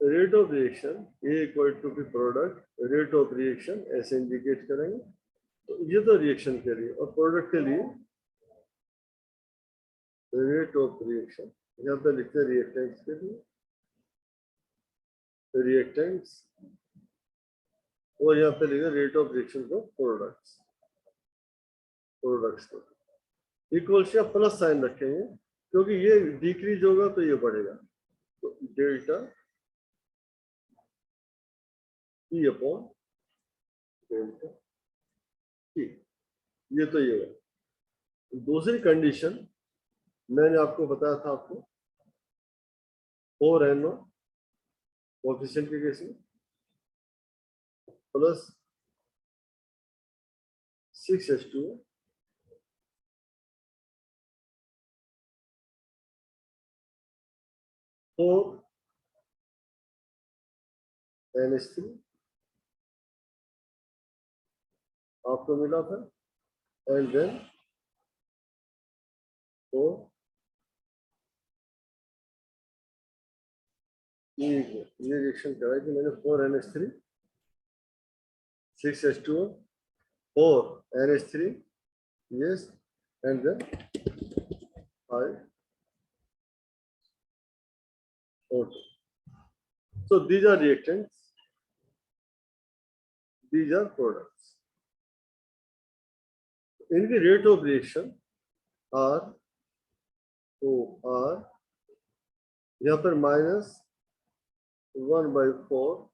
Rate of reaction A equal to B product rate of reaction ऐसे indicate करेंगे। तो ये तो रिएक्शन के लिए, और प्रोडक्ट के लिए रेट ऑफ रिएक्शन यहाँ पे लिखते हैं रिएक्टेंट्स के लिए रिएक्टेंट्स, और यहाँ पे लिखे रेट ऑफ रिएक्शन को प्रोडक्ट्स को इक्वल से प्लस साइन रखेंगे, क्योंकि ये डिक्रीज होगा तो ये बढ़ेगा। तो delta P upon delta T, ये तो ये है। दूसरी कंडीशन मैंने आपको बताया था, आपको 4NO कोएफिशिएंट के केस में प्लस 6H2O और NH3 आपको मिला था, एंड देन तो ये रिएक्शन कराई थी मैंने, 4NH3 6H2O 4NH3 yes, and then 5O2. So these are reactants, these are products. In the rate of reaction R O R, यहाँ पर -1/4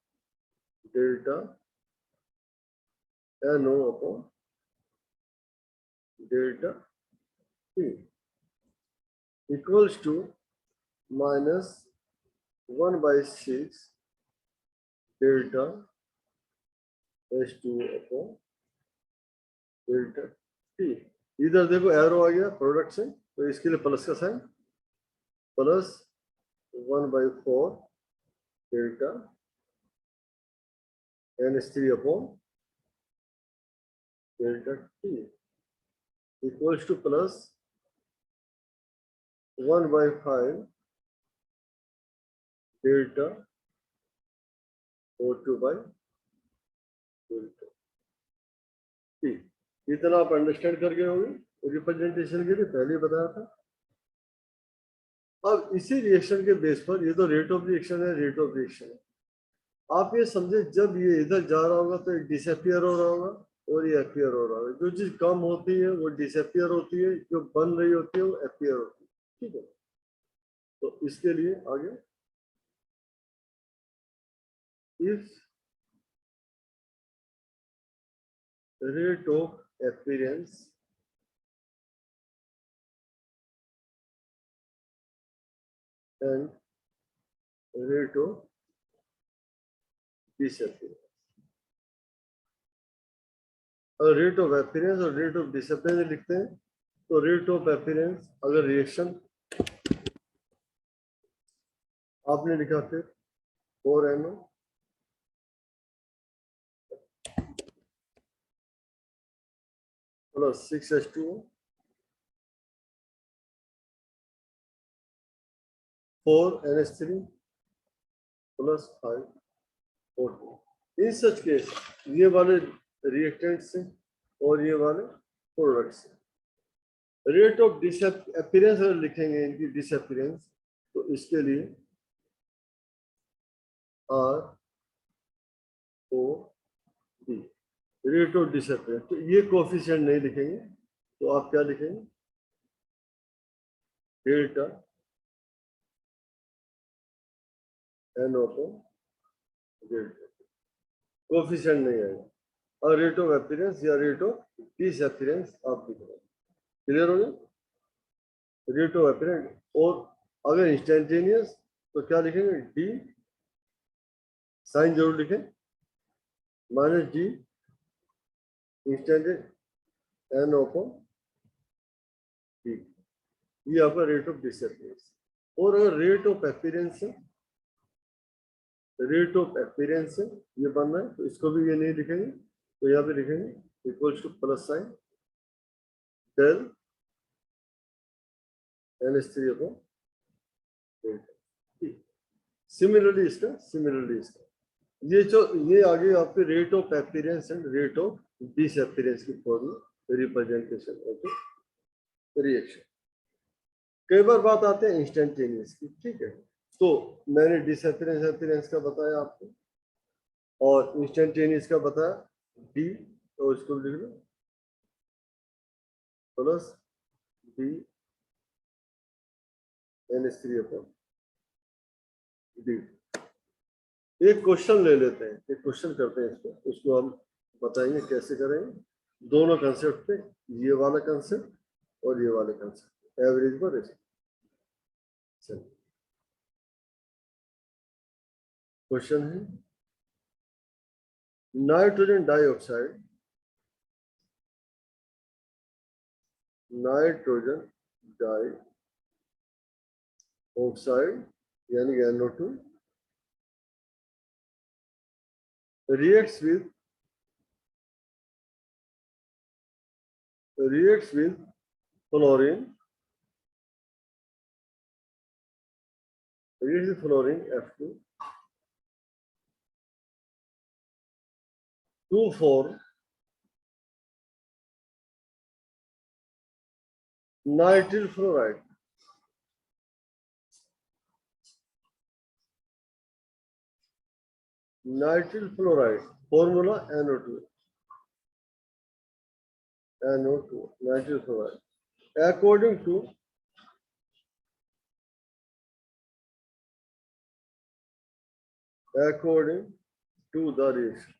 delta NO upon delta T equals to -1/6 delta H2O upon delta T। इधर देखो arrow आ गया product से, तो इसके लिए plus का sign, plus 1/4 delta NH3 upon delta T equals to plus 1/5 delta O2/डेल्टा T। इतना आप अंडरस्टैंड कर गए होंगे, रिप्रेजेंटेशन के लिए पहले ही बताया था। अब इसी रिएक्शन के बेस पर, ये तो रेट ऑफ रिएक्शन है, रेट ऑफ रिएक्शन है, आप ये समझे जब ये इधर जा रहा होगा तो डिसअपियर हो रहा होगा और ये अपीयर हो रहा होगा। जो चीज कम होती है वो डिसअपियर होती है, जो बन रही होती है वो अपीयर होती है, ठीक है। तो इसके लिए आगे if rate of appearance and rate of disappearance, अगर रेट ऑफ अपीयरेंस और रेट ऑफ डिसअपियरेंस लिखते हैं तो रेट ऑफ अपीयरेंस अगर रिएक्शन आपने लिखा फिर 4NO plus 6H2O 4NH3 plus 5O2। इन सच केस ये वाले रिएक्टेंट्स से और ये वाले प्रोडक्ट्स से रेट ऑफ डिसअपियरेंस अगर लिखेंगे इनकी डिसअपियरेंस, तो इसके लिए ROD रेट ऑफ डिसअपियरेंस, तो ये कोएफिशिएंट नहीं लिखेंगे, तो आप क्या लिखेंगे delta NO upon delta, coefficient नहीं आएगा, और रेट ऑफ अपीयरेंस या रेट ऑफ डिसअपियरेंस आप लिखेंगे। क्लियर हो गया? रेट ऑफ अपीयरेंस, और अगर इंस्टेंटेनियस तो क्या लिखेंगे डी, साइन जरूर लिखें, -D instantaneous NO upon D, ये आपका रेट ऑफ डिसअपियरेंस। और अगर रेट ऑफ अपीयरेंस है, रेट ऑफ अपीयरेंस है ये बनना है, तो इसको भी ये नहीं लिखेंगे, तो यहाँ पे लिखेंगे equals to plus sign del NH3 upon delta. Similarly इसका ये आगे आपके rate of appearance and rate of disappearance की फॉर्म रिप्रेजेंटेशन ऑफ रिएक्शन। कई बार बात आते हैं इंस्टेंटेनियस की, ठीक है। तो मैंने डिसअपीयरेंस अपीयरेंस का बताया आपको और इंस्टेंटेनियस का बताया डी, तो इसको लिख लो plus D NH3 upon D. एक क्वेश्चन ले लेते हैं, एक क्वेश्चन करते हैं इसको, उसको हम बताएंगे कैसे करेंगे दोनों कंसेप्ट पे, ये वाला कंसेप्ट और ये वाला कंसेप्ट, एवरेज पर रेशो। क्वेश्चन है नाइट्रोजन डाइऑक्साइड, नाइट्रोजन डाइऑक्साइड यानी NO2 reacts with fluorine, F2 to form nitrile fluoride. Nitrile fluoride formula NO2, nitrile fluoride, according to the reaction.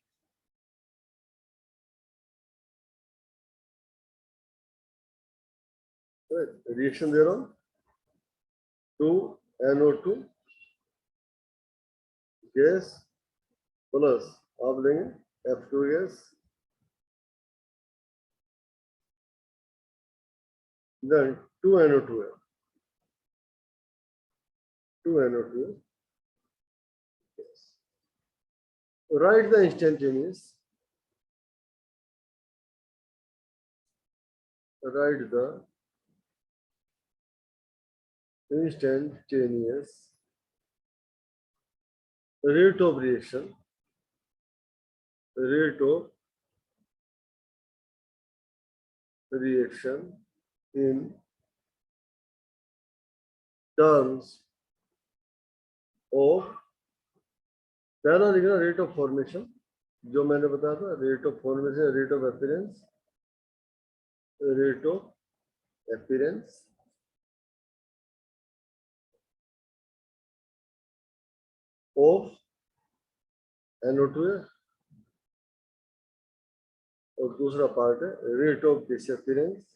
Reaction दे रहा हूं, 2NO2 गैस प्लस आप लेंगे F2 gas, then 2NO2 है, 2NO2 है। Write the instantaneous, rate of reaction, in terms of, पहला लिखना rate of formation, जो मैंने बताया था, rate of formation, rate of appearance of NO2 है, और दूसरा पार्ट है rate of disappearance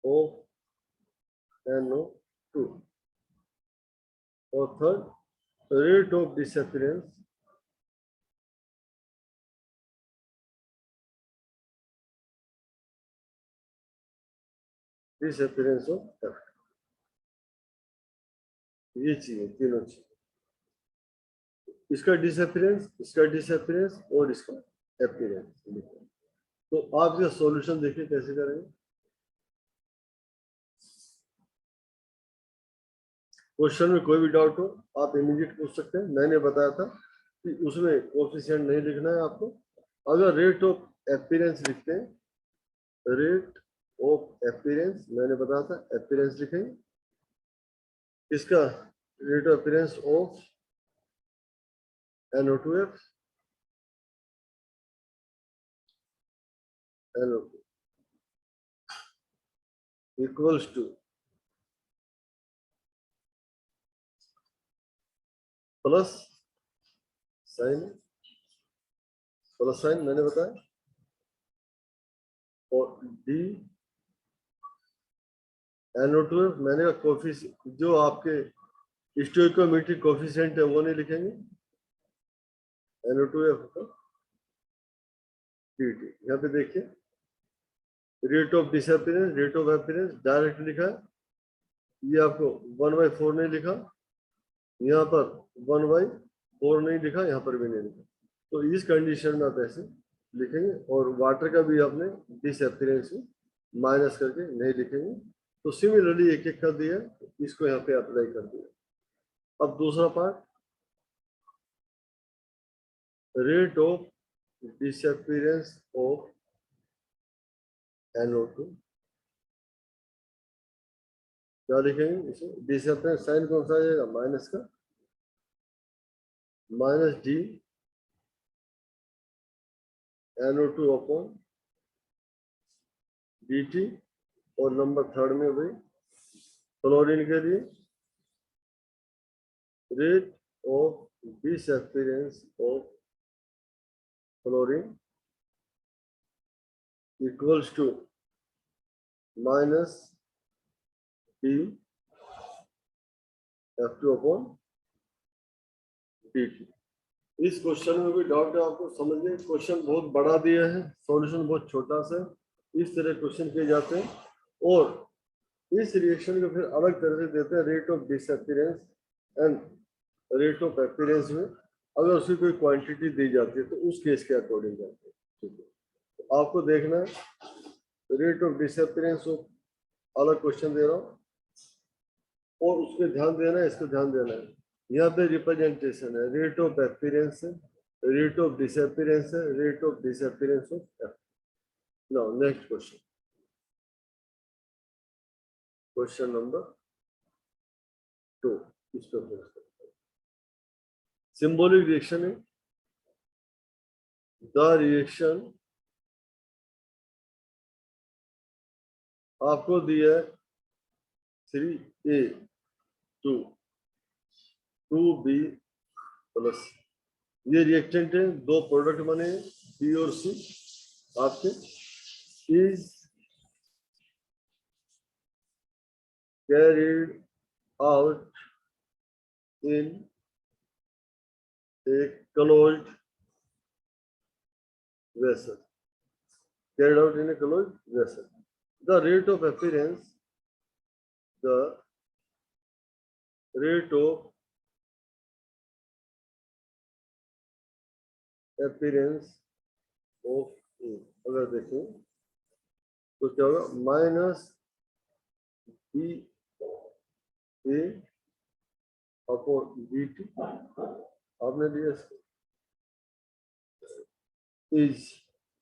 of NO2, और third rate of disappearance of F। ये चीजें तीनों चीज, इसका डिसअपीयरेंस और इसका अपीयरेंस। तो आप इसका सॉल्यूशन देखिए कैसे करेंगे। क्वेश्चन में कोई भी डाउट हो आप इमीडिएट पूछ सकते हैं। मैंने बताया था कि उसमें कोफिशिएंट नहीं लिखना है आपको। अगर रेट ऑफ अपीयरेंस लिखते हैं, रेट ऑफ अपीयरेंस मैंने बताया था, अपीयरेंस लिखेंगे, इसका rate of appearance of NO2F, equals to plus sign मैंने बताया, और डी NO2F मैंने कहा कोफिशिएंट, जो आपके स्टोइकोमेट्रिक कोफिशिएंट है वो नहीं लिखेंगे, NO2F का dt। यहाँ पे देखिए rate of disappearance, rate of appearance direct लिखा है, ये आपको 1/4 नहीं लिखा, यहाँ पर 1/4 नहीं लिखा, यहाँ पर भी नहीं लिखा, तो इस कंडीशन में आप ऐसे लिखेंगे। और वाटर का भी आपने डिसअपियरेंस माइनस करके नहीं लिखेंगे। तो सिमिलरली एक एक कर दिया, इसको यहाँ पे अप्लाई कर दिया। अब दूसरा part, rate of disappearance of NO2, क्या लिखेंगे इसे? डिसअपियरेंस साइन कौन सा आ जाएगा? माइनस का, minus D NO2 upon dt। और नंबर थर्ड में भाई क्लोरीन के लिए rate of disappearance of chlorine equals to minus D F2 upon dt। इस क्वेश्चन में भी डाउट है आपको, समझिए क्वेश्चन बहुत बड़ा दिया है, सॉल्यूशन बहुत छोटा सा। इस तरह क्वेश्चन किए जाते हैं और इस रिएक्शन को फिर अलग तरह से देते हैं, rate of disappearance and rate of appearance में अगर उसकी कोई क्वांटिटी दी जाती है तो उस केस के अकॉर्डिंग जाते हैं। ठीक है, तो आपको देखना है रेट ऑफ डिसअपियरेंस ऑफ, अलग क्वेश्चन दे रहा हूँ और उसके ध्यान देना है, इसको ध्यान देना है। यहाँ पे रिप्रेजेंटेशन है, रेट ऑफ अपीयरेंस है, रेट ऑफ डिसअपियरेंस है, rate of disappearance of F. Now next question, question number 2। इस पर सिंबॉलिक रिएक्शन है, द रिएक्शन आपको दिया है 3A टू 2B प्लस, ये रिएक्टेंट है, दो प्रोडक्ट बने B और C आपके, is carried out in a closed vessel, carried out in a closed vessel. The rate of appearance, the rate of appearance of A, अगर देखें तो क्या होगा? माइनस बी ए अपॉन बी टी, आपने दिया is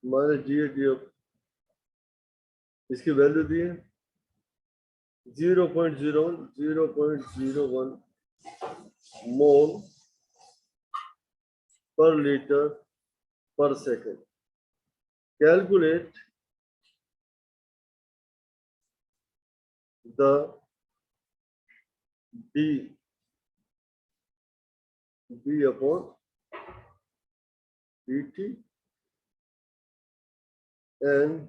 minus D A D, इसकी value दी है 0.01 मोल पर लीटर पर second. Calculate the B upon dt and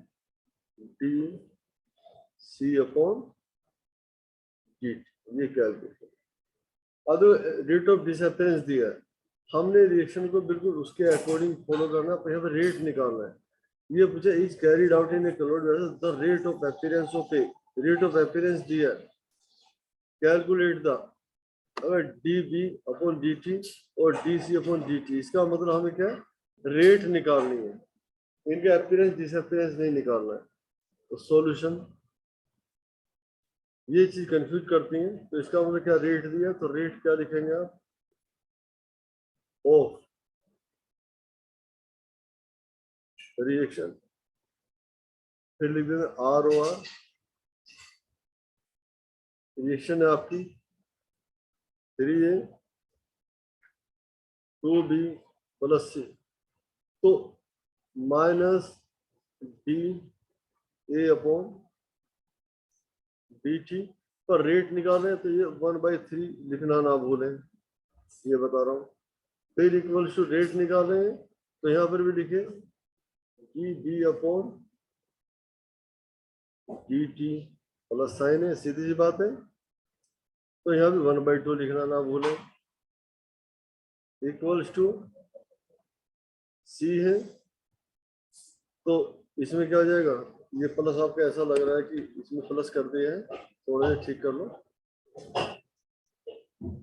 dC upon dt, ये कैलकुलेशन। अब रेट ऑफ डिसअपियरेंस दिया है, हमने रिएक्शन को बिल्कुल उसके अकॉर्डिंग फॉलो करना है, यहाँ पर रेट निकालना है। ये पूछा is carried out in a closed vessel, the rate of appearance of A, rate of appearance दिया, कैलकुलेट द, अगर dB अपॉन dt और dC अपॉन dt, इसका मतलब हमें क्या रेट निकालनी है, इनके अपीयरेंस डिसअपियरेंस नहीं निकालना है। तो सॉल्यूशन, ये चीज कंफ्यूज करती है, तो इसका मतलब क्या, रेट दिया तो रेट क्या लिखेंगे आप? ऑफ रिएक्शन, फिर लिख देंगे ROR, रिएक्शन है आपकी 3A 2B प्लस C, तो माइनस DA अपॉन dt पर रेट निकाल रहे हैं, तो ये 1/3 लिखना ना भूलें, ये बता रहा हूँ। फिर इक्वल्स टू रेट निकाल रहे हैं, तो यहाँ पर भी लिखे dB upon dt plus sign है, सीधी सी बात है, तो यहाँ भी 1/2 लिखना ना भूलें, इक्वल्स टू C है, तो इसमें क्या हो जाएगा, ये प्लस आपका ऐसा लग रहा है कि इसमें प्लस कर दिया है, थोड़ा सा ठीक कर लो,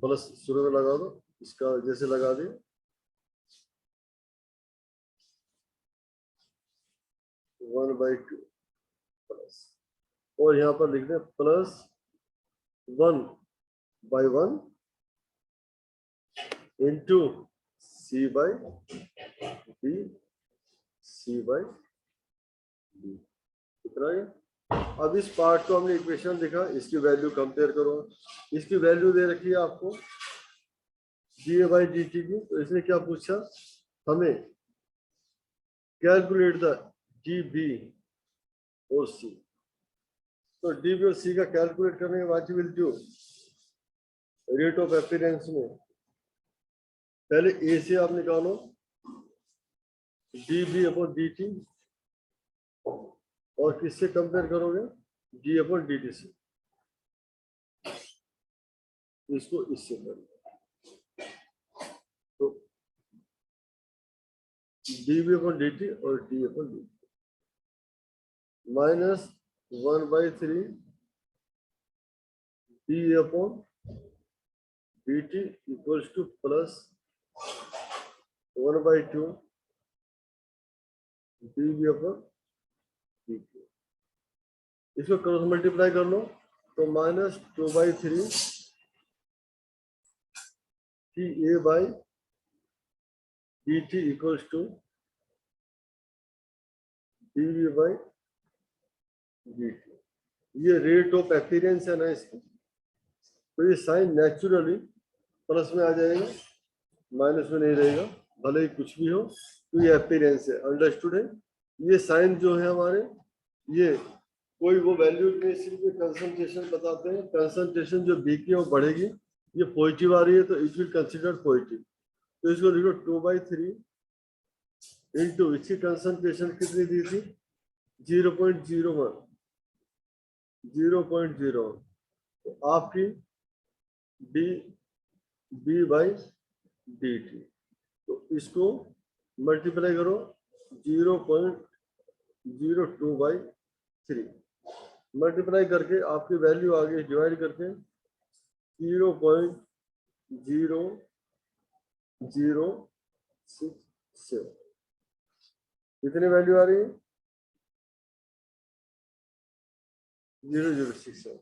प्लस शुरू में लगा दो, इसका जैसे लगा दिए, वन बाई टू प्लस, और यहाँ पर लिख दें plus one by one into C by D, C by D, कितना है। अब इस पार्ट को हमने इक्वेशन लिखा, इसकी वैल्यू कंपेयर करो, इसकी वैल्यू दे रखी है आपको D A by D T की, तो इसने क्या पूछा हमें, कैलकुलेट द डी बी और सी। तो डी बी और सी का कैलकुलेट करने के बाद will do rate of appearance में पहले ए से आप निकालो D B upon D T, और किससे कंपेयर करोगे, डी अपॉन डी टी से, इसको इससे करो, तो D B upon D T और D upon D T minus one by three D upon D T equals to plus one by two D B upon D T, इसको cross multiply कर लो, तो minus two by three T A by D T equals to D B by D T. ये rate of appearance है ना इसकी, तो ये साइन नेचुरली प्लस में आ जाएगा, माइनस में नहीं रहेगा, भले ही कुछ भी हो, तो ये अपीयरेंस है, अंडरस्टूड है। ये साइन जो है हमारे, ये कोई वो वैल्यू नहीं, सिर्फ कंसंट्रेशन बताते हैं, कंसंट्रेशन जो बी की है वो बढ़ेगी, ये पॉजिटिव आ रही है तो इट विल कंसिडर पॉजिटिव, तो इसको लिखो टू बाई थ्री इंटू, इसकी कंसंट्रेशन कितनी दी थी 0.01, 0.01, तो आपकी D B by D T, तो इसको मल्टीप्लाई करो 0.02 बाई थ्री, मल्टीप्लाई करके आपकी वैल्यू आ गई, डिवाइड करके 0.0067, कितनी वैल्यू आ रही है 0067,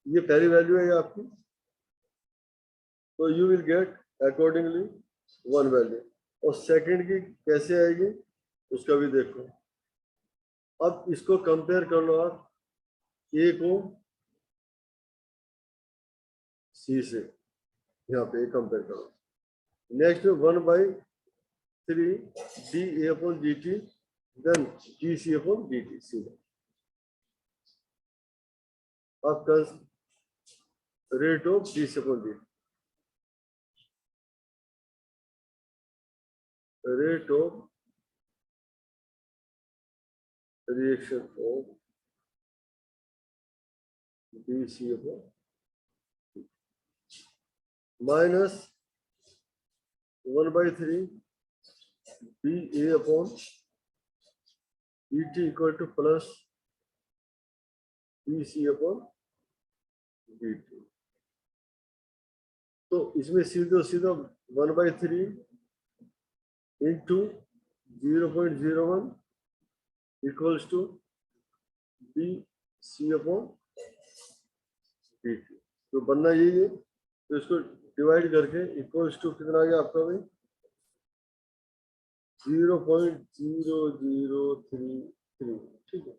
ये पहली वैल्यू है आपकी, तो you will get accordingly one value. और सेकंड की कैसे आएगी उसका भी देखो। अब इसको कंपेयर कर लो आप, ए को सी से, यहाँ पे कंपेयर करो, next one by three D A upon D T, then D C upon D T, see आपका rate of D C upon D T, rate of reaction of BC upon minus 1 by 3 BA upon BT equal to plus BC upon BT। तो इसमें सीधे सीधा 1 by 3 into 0.01 equals to BC upon BT, तो बनना यही है, तो इसको डिवाइड करके इक्वल्स टू कितना आ गया आपका भाई 0.0033, ठीक है,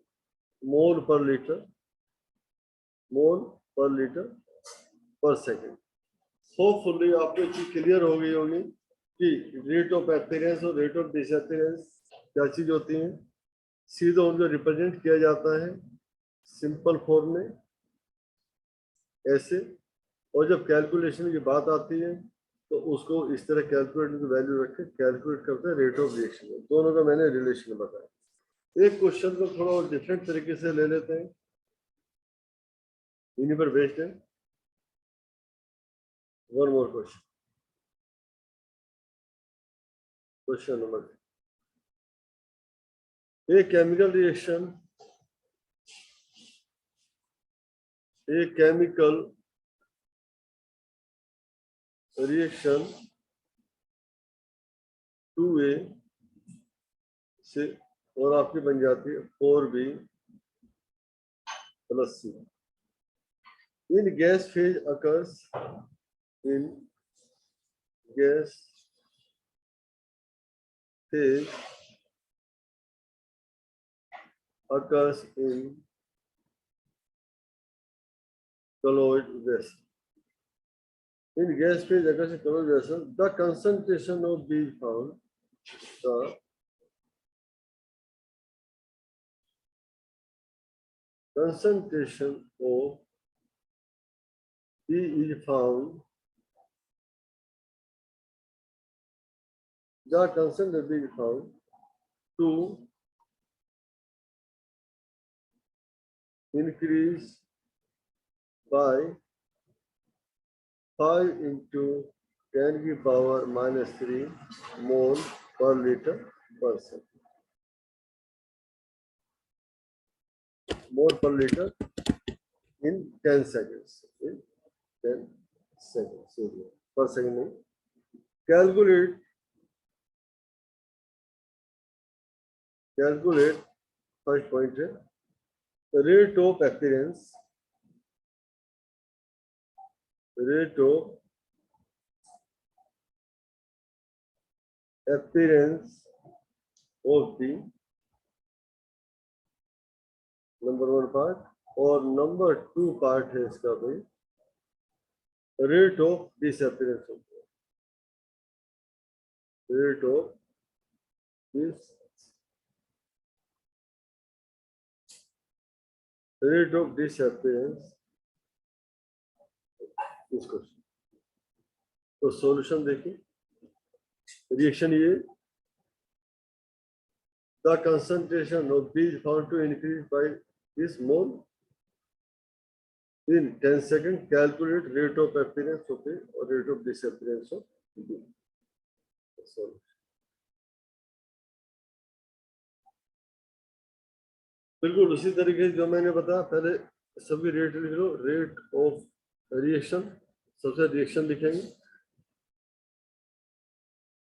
मोल पर लीटर, मोल पर लीटर पर सेकेंड। होपफुली आपको चीज क्लियर हो गई होगी कि रेट ऑफ अपीयरेंस और रेट ऑफ डिसअपीयरेंस क्या चीज होती है। सीधा उनको रिप्रेजेंट किया जाता है सिंपल फॉर्म में ऐसे, और जब कैलकुलेशन की बात आती है तो उसको इस तरह कैलकुलेट की वैल्यू रख के कैलकुलेट करते हैं रेट ऑफ रिएक्शन। दोनों का मैंने रिलेशन बताया। एक क्वेश्चन को थोड़ा डिफरेंट तरीके से ले लेते हैं, इन्हीं पर बेस्ड है। One more question, question number, a chemical reaction, a chemical reaction 2A से और आपकी बन जाती है 4B plus C। In gas phase occurs in gas phase occurs in colloid vessel. In gas phase occurs in colloid vessel, the concentration of B found. The concentration of B is found. The concentration of B is found to increase by 5 into 10 की power minus 3 mole per liter per second. Mole per liter in 10 seconds. In 10 seconds. Per second. Calculate first point है rate of appearance of the number 1 part और number 2 part है इसका भाई rate of disappearance of disappearance इस question तो solution देखिए reaction ये the concentration of B is found to increase by this mole in 10 seconds. Calculate rate of appearance of A or rate of disappearance of B. बिल्कुल उसी तरीके से जो मैंने बताया पहले सभी रेट लिख लो रेट ऑफ रिएक्शन सबसे रिएक्शन लिखेंगे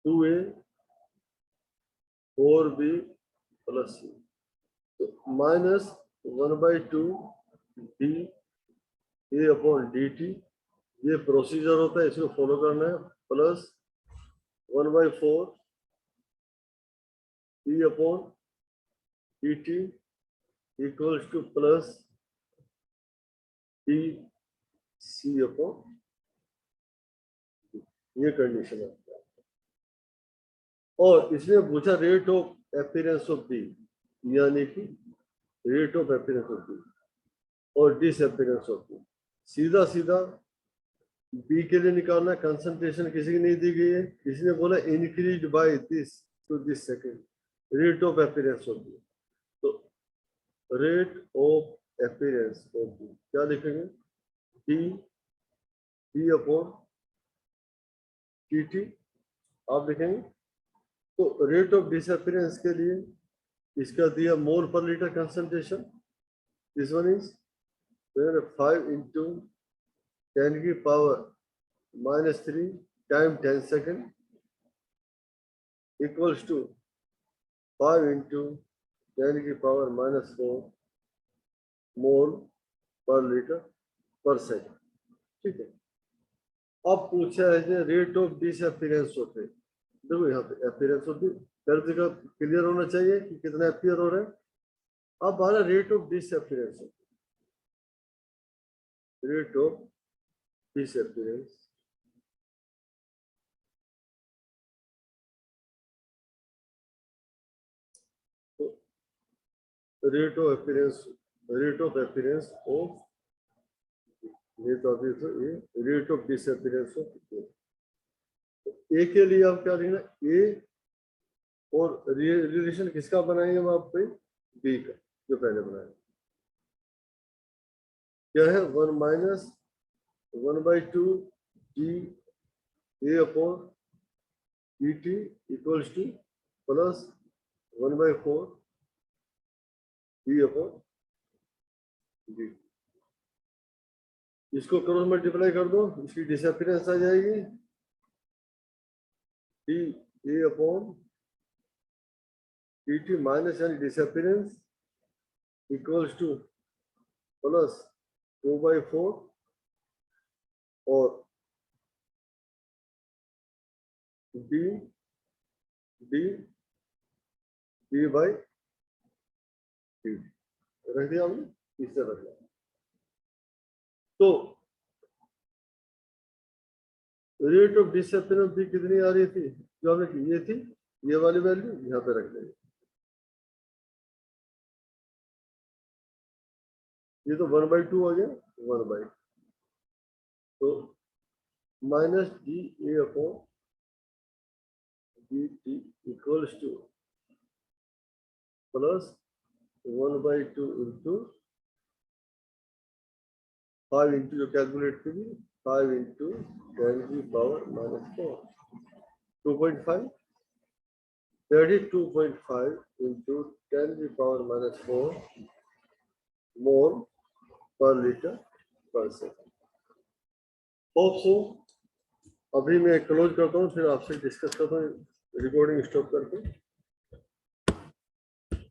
2A 4B plus C minus 1/2 D A upon DT ये प्रोसीजर होता है इसको फॉलो करना है plus 1/4 E upon DT equals to plus D C upon ये कंडीशन है और इसने पूछा rate of appearance of B यानी कि rate of appearance of B और डिसअपीयरेंस ऑफ बी सीधा सीधा बी के लिए निकालना कंसंट्रेशन किसी की नहीं दी गई है इसने बोला increase by this to this second rate of appearance of B तो rate of appearance of B क्या लिखेंगे D D upon T T आप लिखेंगे तो रेट ऑफ डिसअपीयरेंस के लिए इसका दिया मोल पर litre concentration this one is 5 into 10 की power -3 time 10 second equals to 5 into 10 की पावर -4 मोल पर लीटर पर सेकेंड ठीक है अब पूछा है रेट ऑफ डिसअपीयरेंस ऑफ ए देखो यहाँ पे अपीयरेंस ऑफ हर जगह क्लियर होना चाहिए कि कितना अपीयर हो रहा है अब आ रहा rate of disappearance rate of disappearance rate of appearance of rate of disappearance of A के लिए आप क्या लिखना ए और रिलेशन किसका बनाएंगे हम आप बी का जो पहले बनाए क्या है 1 minus 1/2 D A upon D T equals to plus 1/4 D upon D इसको क्रॉस मल्टीप्लाई कर दो इसकी डिसअपीयरेंस आ जाएगी dA upon dt minus L disappearance equals to plus 2/4 और d by d रख दिया हमने, इससे रख लिया। तो रेट ऑफ डिसअपियरेंस भी कितनी आ रही थी, जो हमने की, ये थी, ये वाली वैल्यू यहाँ पे रख देंगे। ये तो 1/2 आ गया, 1/2 तो minus D A upon D T equals to plus 1/2 into 5 into जो कैलकुलेट की 5 इंटू 10⁻⁻4 2.5 that is 2.5 into 10⁻⁻4 मोल पर लीटर पर सेकंड। Hope so. अभी मैं क्लोज करता हूँ, फिर आपसे डिस्कस करता हूँ रिकॉर्डिंग स्टॉप करके।